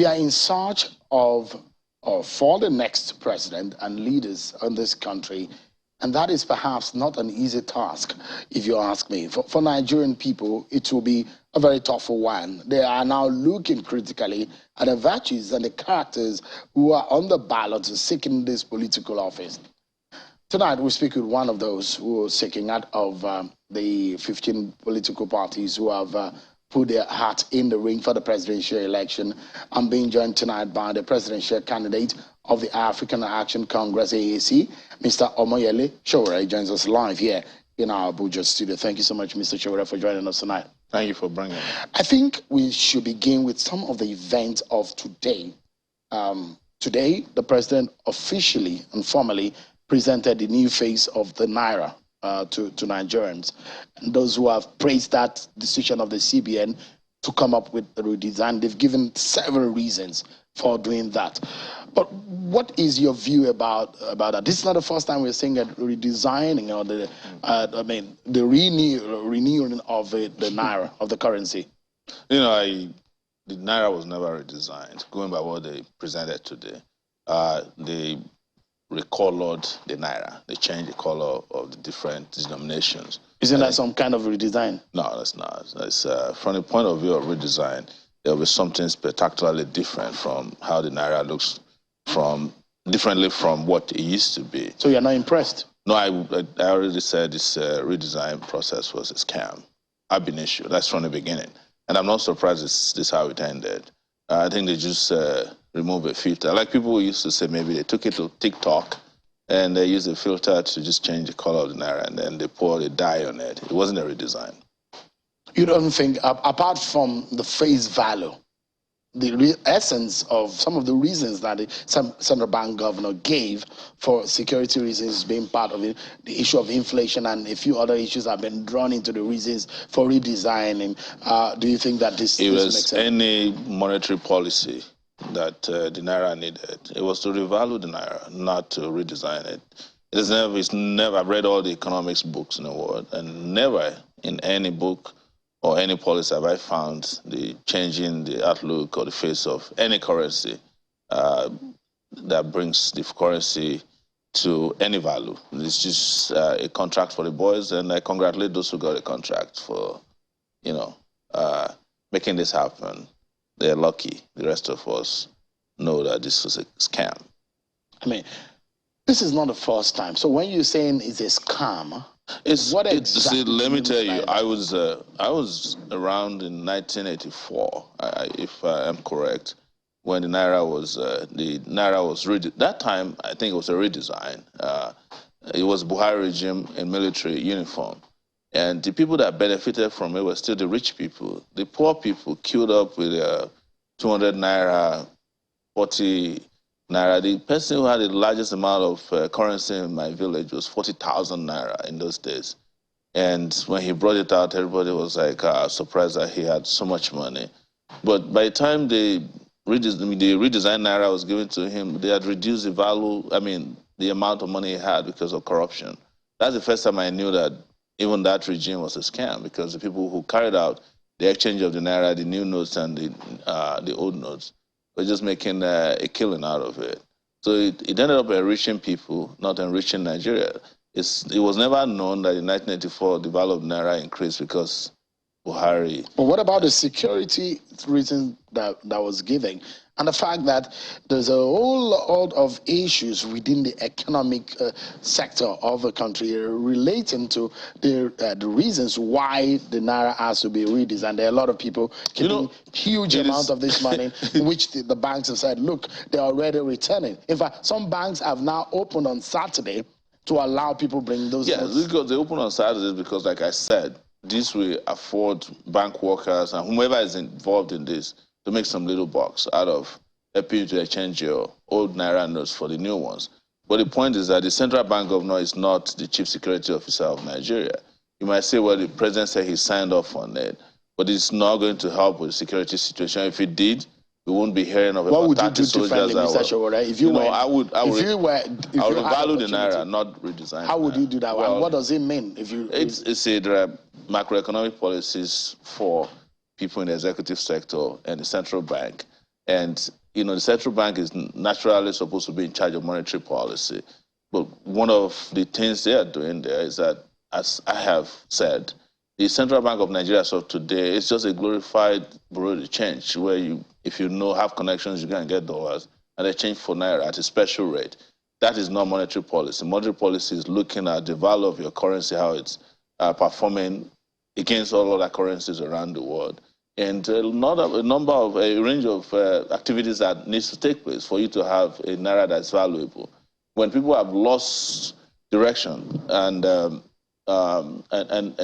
are in search of, for the next president and leaders in this country, and that is perhaps not an easy task, if you ask me. For Nigerian people, it will be a very tough one. They are now looking critically at the virtues and the characters who are on the ballot seeking this political office. Tonight, we speak with one of those who are seeking out of the 15 political parties who have put their hat in the ring for the presidential election. I'm being joined tonight by the presidential candidate of the African Action Congress, AAC, Mr. Omoyele Sowore. He joins us live here in our Abuja studio. Thank you so much, Mr. Sowore, for joining us tonight. Thank you for bringing me. I think we should begin with some of the events of today. Today, the president officially and formally presented the new face of the Naira to Nigerians. And those who have praised that decision of the CBN to come up with a redesign, they've given several reasons for doing that. But what is your view about that? This is not the first time we're seeing a redesigning or the renewing of the Naira, of the currency. You know, the Naira was never redesigned. Going by what they presented today, they recolored the Naira. They changed the color of the different denominations. Isn't that some kind of redesign? No, that's not. It's, from the point of view of redesign, there will be something spectacularly different from how the Naira looks differently from what it used to be. So you're not impressed? No, I already said this redesign process was a scam. I've been issued. That's from the beginning. And I'm not surprised this is how it ended. I think they just remove a filter. Like people used to say, maybe they took it to TikTok and they used a filter to just change the color of the Naira, and then they poured a dye on it. It wasn't a redesign. You don't think, apart from the face value, the essence of some of the reasons that the central bank governor gave for security reasons being part of it, the issue of inflation and a few other issues have been drawn into the reasons for redesigning. Do you think that this makes sense? Any monetary policy that the Naira needed, it was to revalue the Naira, not to redesign it. It's never, I've read all the economics books in the world, and never in any book or any policy have I found the changing the outlook or the face of any currency that brings the currency to any value. It's just a contract for the boys, and I congratulate those who got a contract for, you know, making this happen. They're lucky. The rest of us know that this was a scam. I mean, this is not the first time. So when you're saying it's a scam, see, let me tell you, I was around in 1984, if I am correct, when the Naira was that time. I think it was a redesign. It was Buhari regime in military uniform, and the people that benefited from it were still the rich people. The poor people queued up with 200 Naira, 40 Naira. The person who had the largest amount of currency in my village was 40,000 Naira in those days. And when he brought it out, everybody was like surprised that he had so much money. But by the time the redesigned Naira was given to him, they had reduced the value, the amount of money he had because of corruption. That's the first time I knew that even that regime was a scam, because the people who carried out the exchange of the Naira, the new notes and the old notes, were just making a killing out of it. So it ended up enriching people, not enriching Nigeria. It was never known that in 1984 the value of Naira increased because Buhari. But what about the security reason that was given, and the fact that there's a whole lot of issues within the economic sector of the country relating to the reasons why the Naira has to be redesigned? There are a lot of people keeping huge amounts of this money, which the banks have said, look, they're already returning. In fact, some banks have now opened on Saturday to allow people bring those. Yes, because they open on Saturdays because, like I said, this will afford bank workers and whomever is involved in this to make some little bucks out of helping you to exchange your old Naira notes for the new ones. But the point is that the central bank governor is not the chief security officer of Nigeria. You might say, well, the president said he signed off on it, but it's not going to help with the security situation. If it did, we won't be hearing of about 30 soldiers. What would you do differently, Mr. Sowore? If you were, I would revalue the Naira, not redesign. How would you do that? Well, and what does it mean? There are macroeconomic policies for people in the executive sector and the central bank, And, you know, the central bank is naturally supposed to be in charge of monetary policy. But one of the things they are doing there is that, as I have said, the Central Bank of Nigeria of today is just a glorified bureau de change where you, if you know, have connections, you can get dollars and they change for Naira at a special rate. That is not monetary policy. Monetary policy is looking at the value of your currency, how it's performing against all other currencies around the world. And a range of activities that needs to take place for you to have a Naira that's valuable. When people have lost direction and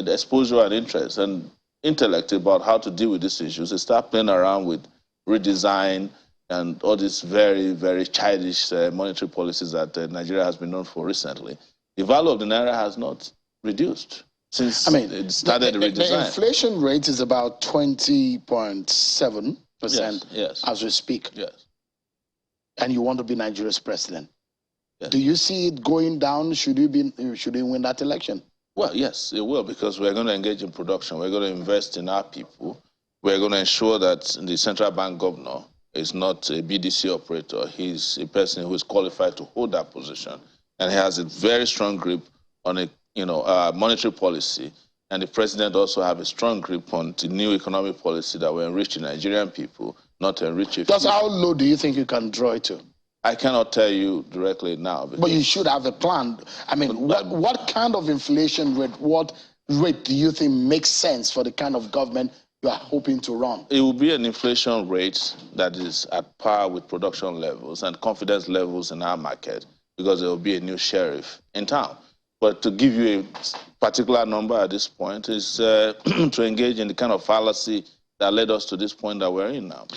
exposure and interest and intellect about how to deal with these issues, they start playing around with redesign and all these very, very childish monetary policies that Nigeria has been known for recently. The value of the Naira has not reduced since it started the redesign. The inflation rate is about 20.7% yes. as we speak. Yes. And you want to be Nigeria's president. Yes. Do you see it going down? Should you win that election? Well, yes, it will, because we're going to engage in production. We're going to invest in our people. We're going to ensure that the central bank governor is not a BDC operator. He's a person who is qualified to hold that position. And he has a very strong grip on a monetary policy. And the president also have a strong grip on the new economic policy that will enrich the Nigerian people, not enrich a few. Just how low do you think you can draw it to? I cannot tell you directly now. But you should have a plan. I mean, what kind of inflation rate, what rate do you think makes sense for the kind of government you are hoping to run? It will be an inflation rate that is at par with production levels and confidence levels in our market, because there will be a new sheriff in town. But to give you a particular number at this point is to engage in the kind of fallacy that led us to this point that we're in now.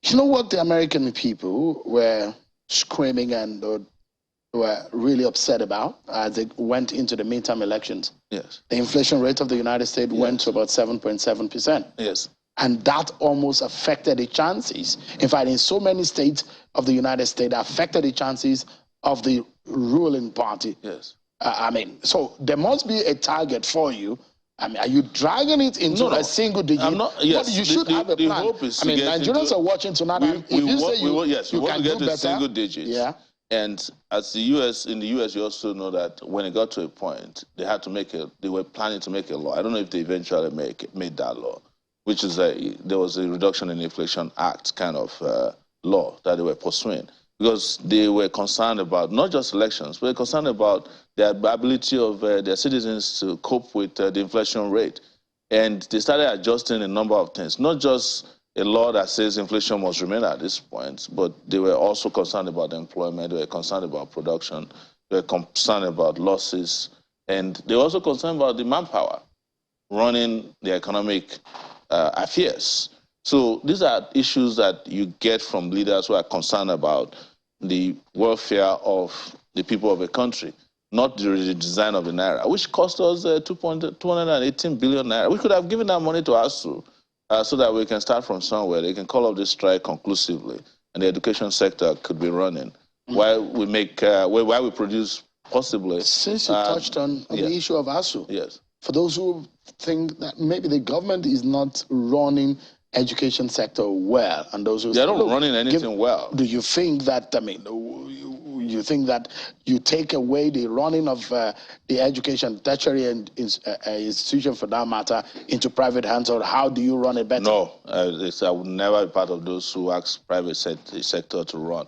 You know what the American people were screaming and were really upset about as they went into the midterm elections? Yes. The inflation rate of the United States went to about 7.7%. Yes. And that almost affected the chances. In fact, in so many states of the United States, affected the chances of the ruling party. Yes. So there must be a target for you. I mean, are you dragging it into a single digit? I'm not. Yes, but you should have a plan. The hope is Nigerians are watching tonight. We want to get to single digits. Yeah. And as in the US, you also know that when it got to a point, they were planning to make a law. I don't know if they eventually made that law, which is there was a reduction in the Inflation Act kind of law that they were pursuing, because they were concerned about not just elections, but they were concerned about the ability of their citizens to cope with the inflation rate. And they started adjusting a number of things, not just a law that says inflation must remain at this point, but they were also concerned about employment, they were concerned about production, they were concerned about losses, and they were also concerned about the manpower running the economic affairs. So these are issues that you get from leaders who are concerned about the welfare of the people of a country, not the redesign of the Naira, which cost us 218 billion Naira. We could have given that money to ASUU so that we can start from somewhere. They can call off this strike conclusively, and the education sector could be running while we while we produce possibly. Since you touched on the issue of ASUU, yes. For those who think that maybe the government is not running education sector well, and those who they're not running anything well. Do you think that, you think that you take away the running of the education, tertiary institution for that matter, into private hands, or how do you run it better? No, I would never be part of those who ask private sector to run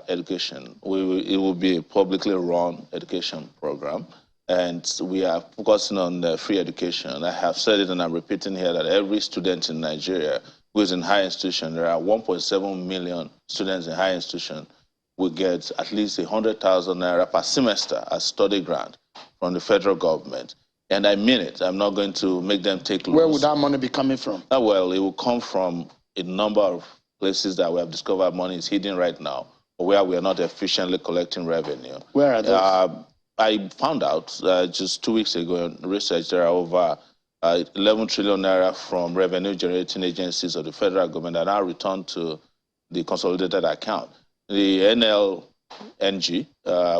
education. It will be a publicly run education program. And we are focusing on free education. I have said it and I'm repeating here that every student in Nigeria who is in higher institution, there are 1.7 million students in higher institution, will get at least 100,000 Naira per semester as study grant from the federal government. And I mean it. I'm not going to make them take loans. Where would that money be coming from? Well, it will come from a number of places that we have discovered money is hidden right now, or where we are not efficiently collecting revenue. Where are those? I found out just 2 weeks ago in research there are over 11 trillion Naira from revenue-generating agencies of the federal government that are returned to the consolidated account. The NLNG,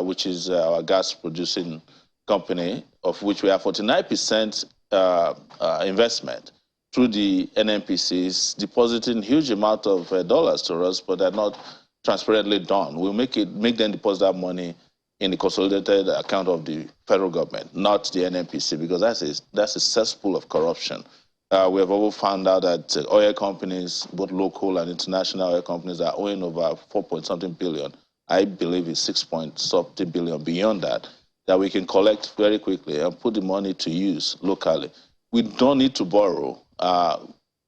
which is our gas-producing company, of which we have 49% investment, through the NNPCs, depositing huge amount of dollars to us, but they're not transparently done. We'll make them deposit that money in the consolidated account of the federal government, not the NNPC, because that's a cesspool of corruption. We have also found out that oil companies, both local and international oil companies, are owing over 4-point-something billion. I believe it's 6-point-something billion beyond that we can collect very quickly and put the money to use locally. We don't need to borrow.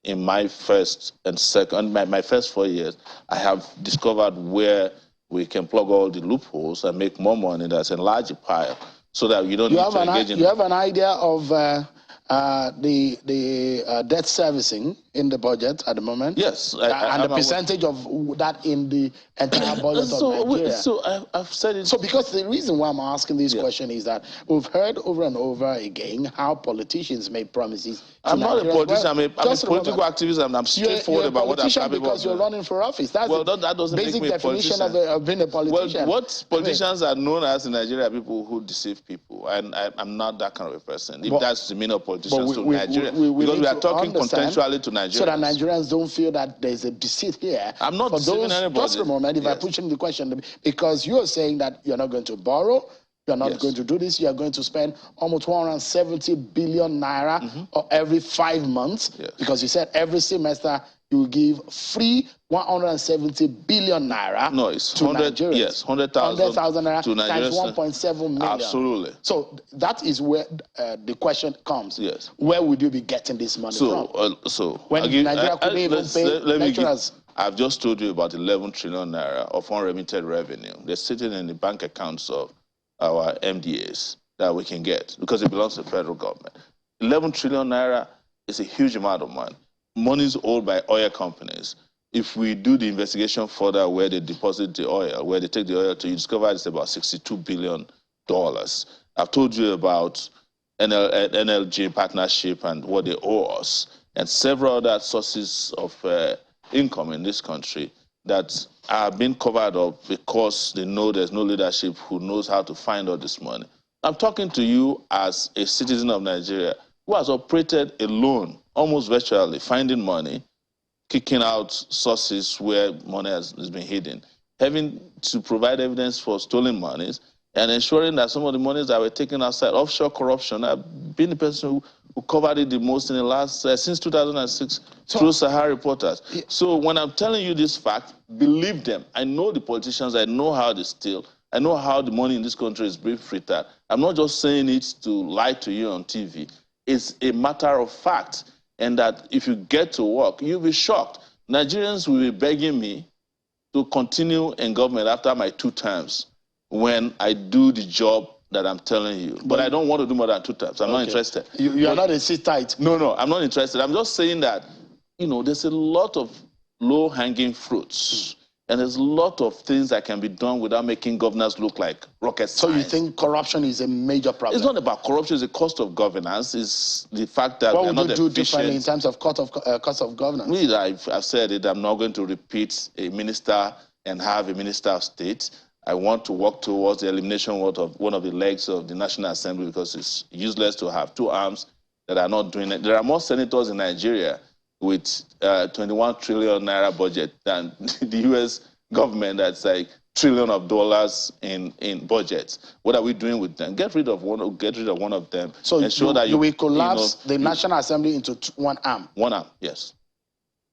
In my first and second, my first 4 years, I have discovered where we can plug all the loopholes and make more money that's a larger pile, so that you don't need to engage in. You have an idea of the debt servicing in the budget at the moment? Yes. And the percentage of that in the entire budget of Nigeria? So I've said it. So because the reason why I'm asking this question is that we've heard over and over again how politicians make promises. I'm not a politician. I'm a political activist, and I'm straightforward about what I'm capable of. Because you're running for office. That's that doesn't basic make me a definition of being a politician. Well, what politicians are known as in Nigeria are people who deceive people, and I'm not that kind of a person. If that's the meaning of politicians to Nigeria, because we are talking contextually to Nigeria. So that Nigerians don't feel that there's a deceit here. I'm not deceiving anybody. Just a moment, if I push in the question, because you're saying that you're not going to borrow, you're not going to do this, you're going to spend almost 170 billion naira every 5 months, because you said every semester you will give free 170 billion naira to Nigerians. Yes, 100,000 naira to Nigerians. times 1.7 million. Absolutely. So that is where the question comes. Yes. Where would you be getting this money from? When Nigeria couldn't even pay lecturers. I've just told you about 11 trillion naira of unremitted revenue. They're sitting in the bank accounts of our MDAs that we can get because it belongs to the federal government. 11 trillion naira is a huge amount of money. Money is owed by oil companies. If we do the investigation further where they deposit the oil, where they take the oil to, you discover it's about $62 billion. I've told you about NLG partnership and what they owe us, and several other sources of income in this country that are being covered up because they know there's no leadership who knows how to find all this money. I'm talking to you as a citizen of Nigeria who has operated alone, almost virtually, finding money, kicking out sources where money has been hidden, having to provide evidence for stolen monies, and ensuring that some of the monies that were taken outside offshore corruption. I've been the person who covered it the most in the last, since 2006, through Sahara Reporters. Yeah. So when I'm telling you this fact, believe them. I know the politicians, I know how they steal, I know how the money in this country is being frittered. I'm not just saying it to lie to you on TV. It's a matter of fact, and that if you get to work, you'll be shocked. Nigerians will be begging me to continue in government after my 2 terms when I do the job that I'm telling you. But I don't want to do more than 2 terms. I'm not interested. You are not a sit-tight. No, I'm not interested. I'm just saying that, there's a lot of low-hanging fruits. And there's a lot of things that can be done without making governance look like rocket science. So you think corruption is a major problem? It's not about corruption. It's the cost of governance. It's the fact that what would you do differently in terms of cost of governance? I've said it. I'm not going to repeat a minister and have a minister of state. I want to work towards the elimination of one of the legs of the National Assembly, because it's useless to have 2 arms that are not doing it. There are more senators in Nigeria with 21 trillion naira budget than the U.S. government that's like trillion of dollars in budgets. What are we doing with them? Get rid of one of them. So ensure that you will collapse the National Assembly into 1 arm. 1 arm, yes.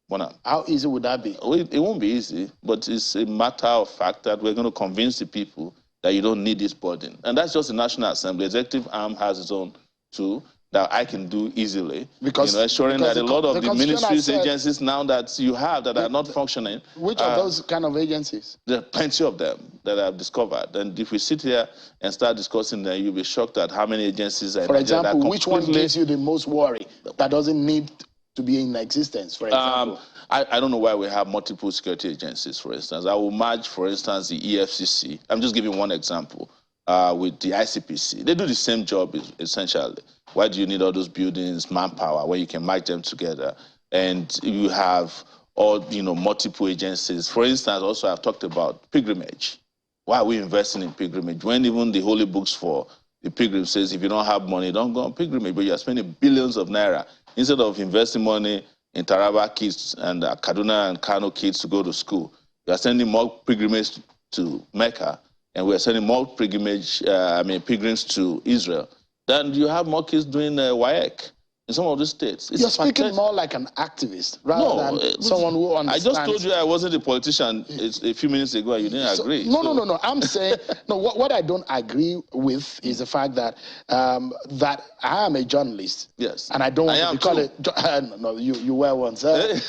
1 arm. How easy would that be? It won't be easy, but it's a matter of fact that we're going to convince the people that you don't need this burden. And that's just the National Assembly. Executive arm has its own too, that I can do easily. Because ensuring that a lot of the ministries, agencies now that you have that are not functioning. Which of those kind of agencies? There are plenty of them that I've discovered. And if we sit here and start discussing them, you'll be shocked at how many agencies are in Nigeria. For example, which one gives you the most worry that doesn't need to be in existence, for example? I don't know why we have multiple security agencies, for instance. I will merge, for instance, the EFCC. I'm just giving one example. With the ICPC. They do the same job, essentially. Why do you need all those buildings, manpower, where you can merge them together? And you have all, multiple agencies. For instance, also I've talked about pilgrimage. Why are we investing in pilgrimage? When even the holy books for the pilgrim says, if you don't have money, don't go on pilgrimage, but you're spending billions of naira instead of investing money in Taraba kids and Kaduna and Kano kids to go to school, we are sending more pilgrimages to Mecca, and we are sending more pilgrims to Israel. Then you have more kids doing WAEC in some of the states. You're speaking more like an activist rather than someone who understands. I just told you I wasn't a politician a few minutes ago, and you didn't agree. No. I'm saying, no, what I don't agree with is the fact that that I am a journalist. Yes. And I don't want to be called a... No, you were once. I'm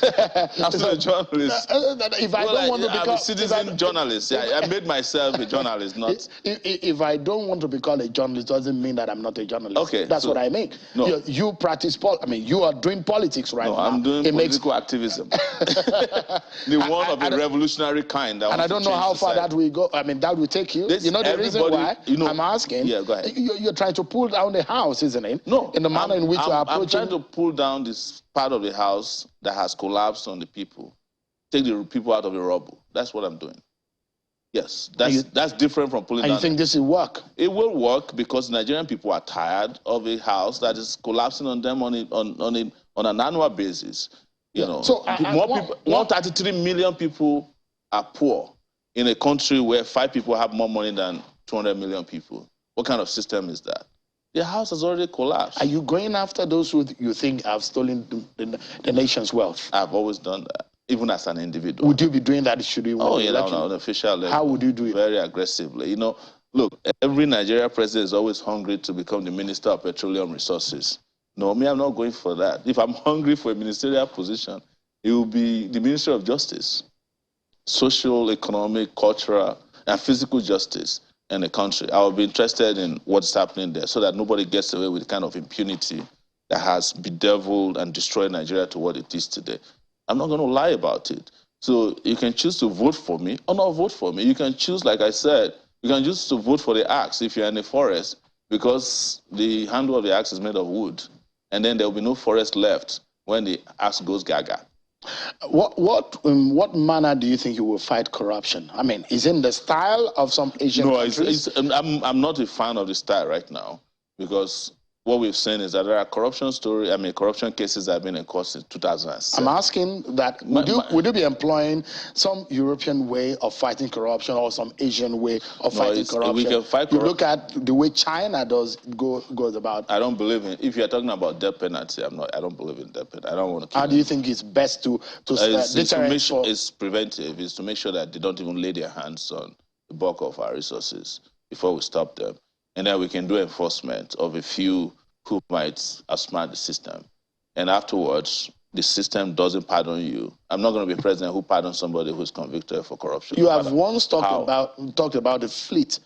still a journalist. If I don't want to become... I'm a citizen journalist. I made myself a journalist, not... If I don't want to be called a journalist, doesn't mean that I'm not a journalist. Okay. That's what I mean. No. You practice... you are doing politics right now. No, I'm doing political activism. The one of a revolutionary kind. And I don't know how far that will go. I mean, that will take you. You know the reason why I'm asking? Yeah, go ahead. You're trying to pull down the house, isn't it? No. In the manner in which you're approaching... I'm trying to pull down this part of the house that has collapsed on the people. Take the people out of the rubble. That's what I'm doing. Yes, that's different from pulling down. And you think this will work? It will work because Nigerian people are tired of a house that is collapsing on them on an annual basis. You know, so 133 million people are poor in a country where 5 people have more money than 200 million people. What kind of system is that? The house has already collapsed. Are you going after those who you think have stolen the nation's wealth? I've always done that. Even as an individual. Would you be doing that should you win the election? On an official level. How would you do it? Very aggressively. You know, look, every Nigerian president is always hungry to become the Minister of Petroleum Resources. No, me, I'm not going for that. If I'm hungry for a ministerial position, it will be the Ministry of Justice. Social, economic, cultural, and physical justice in the country. I will be interested in what's happening there so that nobody gets away with the kind of impunity that has bedeviled and destroyed Nigeria to what it is today. I'm not going to lie about it. So you can choose to vote for me or not vote for me. You can choose, like I said, you can choose to vote for the axe if you're in the forest because the handle of the axe is made of wood. And then there will be no forest left when the axe goes gaga. What manner do you think you will fight corruption? I mean, is it in the style of some Asian countries? I'm not a fan of the style right now because what we've seen is that there are corruption cases that have been in court since 2006. I'm asking that, would you be employing some European way of fighting corruption or some Asian way of fighting corruption? We can fight you look at the way China goes about. I don't believe in, if you're talking about death penalty, I don't believe in death penalty. I don't want to kill How do you think it's best to it's preventive. It's to make sure that they don't even lay their hands on the bulk of our resources before we stop them. And then we can do enforcement of a few who might outsmart the system. And afterwards, the system doesn't pardon you. I'm not going to be president who pardons somebody who's convicted for corruption. You have once talked about the fleet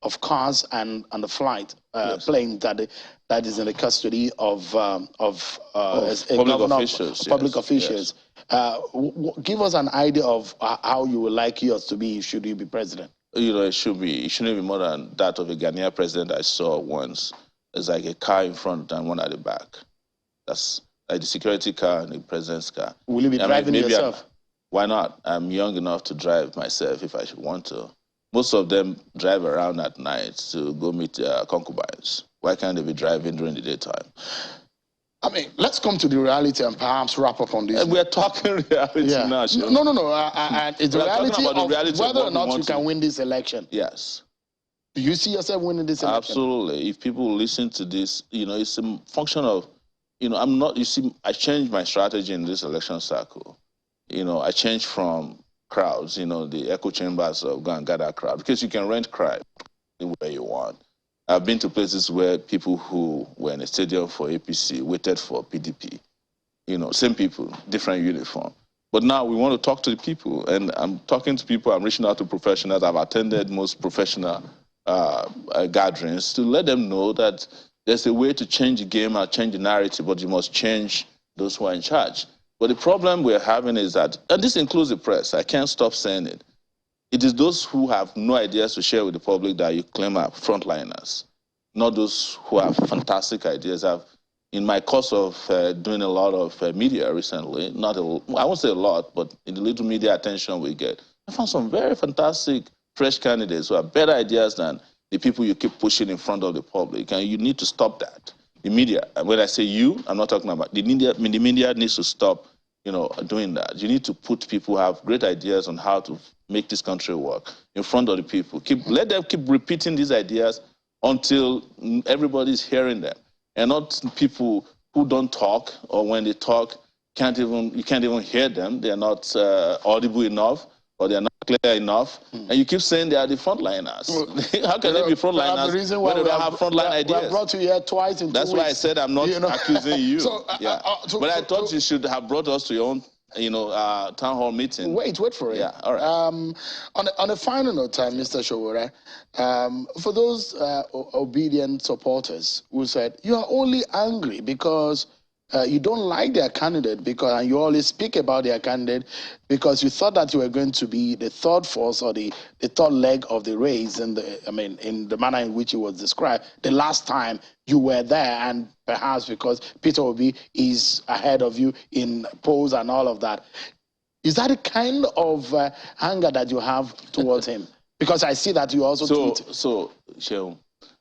of cars and the flight plane that is in the custody of public officials. Public officials. Give us an idea of how you would like yours to be should you be president. You know, it shouldn't be more than that of a Ghanaian president I saw once. There's like a car in front and one at the back. That's like the security car and the president's car. Will you be driving yourself? Why not? I'm young enough to drive myself if I should want to. Most of them drive around at night to go meet their concubines. Why can't they be driving during the daytime? I mean, let's come to the reality and perhaps wrap up on this. We're talking reality now. It's the reality of whether or not you can win this election. Yes. Do you see yourself winning this election? Absolutely. If people listen to this, you know, it's a function of, you know, I changed my strategy in this election cycle. You know, I changed from crowds, you know, the echo chambers of go and gather crowd, because you can rent crowd anywhere you want. I've been to places where people who were in a stadium for APC waited for PDP. You know, same people, different uniform. But now we want to talk to the people, and I'm talking to people, I'm reaching out to professionals. I've attended most professional gatherings to let them know that there's a way to change the game or change the narrative, but you must change those who are in charge. But the problem we're having is that, and this includes the press, I can't stop saying it, it is those who have no ideas to share with the public that you claim are frontliners, not those who have fantastic ideas. In my course of doing a lot of media recently, I won't say a lot, but in the little media attention we get, I found some very fantastic fresh candidates who have better ideas than the people you keep pushing in front of the public, and you need to stop that. the media. And when I say you, I'm not talking about the media. I mean, the media needs to stop, doing that. You need to put people who have great ideas on how to make this country work in front of the people. Let them keep repeating these ideas until everybody's hearing them, and not people who don't talk, or when they talk, you can't even hear them. They're not audible enough, or they're not clear enough, and you keep saying they are the frontliners. Well, how can they be frontliners when they don't have frontline ideas? I brought you here twice in 2 weeks. That's why I said I'm not accusing you. But I thought you should have brought us to your own, town hall meeting. Wait for it. Yeah, all right. On a final note, Mr. Sowore, for those obedient supporters who said you are only angry because you don't like their candidate, and you always speak about their candidate because you thought that you were going to be the third force or the third leg of the race, in the manner in which it was described the last time you were there, and perhaps because Peter Obi is ahead of you in polls and all of that. Is that a kind of anger that you have towards him? Because I see that you also tweet. So, Shehu,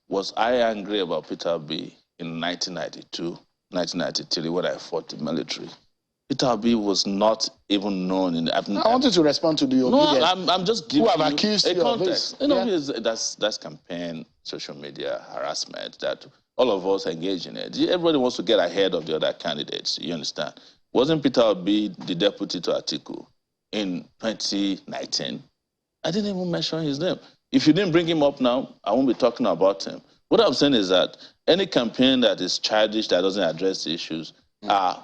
was I angry about Peter Obi in 1992? 1993, when I fought the military? Peter Obi was not even known in the... I wanted to respond to the obedience. No, I'm just giving who have accused you of this. That's campaign, social media harassment that all of us engage in it. Everybody wants to get ahead of the other candidates, you understand? Wasn't Peter Obi the deputy to Atiku in 2019? I didn't even mention his name. If you didn't bring him up now, I won't be talking about him. What I'm saying is that any campaign that is childish, that doesn't address the issues, are,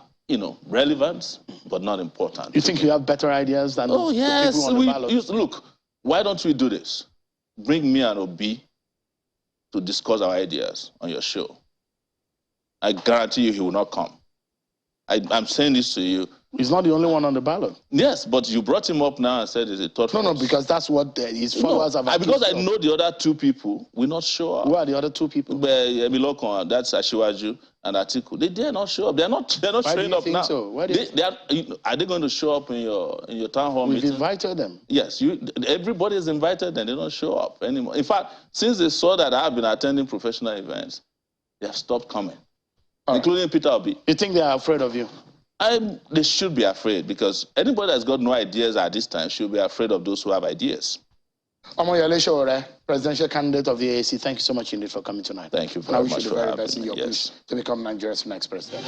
relevant, but not important. You think you have better ideas than the people on the ballot? Look, why don't we do this? Bring me and Obi to discuss our ideas on your show. I guarantee you he will not come. I'm saying this to you. He's not the only one on the ballot. Yes, but you brought him up now and said he's a third force. No, because that's what his followers have accused because I know the other two people will not show up. Who are the other two people? Emilokon, that's Asiwaju and Atiku. They dare not show up. They're not showing up now. So? Why do you think? Are they going to show up in your town hall meeting? We've invited them. Yes, everybody is invited and they don't show up anymore. In fact, since they saw that I've been attending professional events, they have stopped coming, including Peter Obi. You think they are afraid of you? They should be afraid, because anybody that's got no ideas at this time should be afraid of those who have ideas. Omoyele Sowore, presidential candidate of the ASUU, thank you so much indeed for coming tonight. Thank you very much. I wish you the very best in your push to become Nigeria's next president.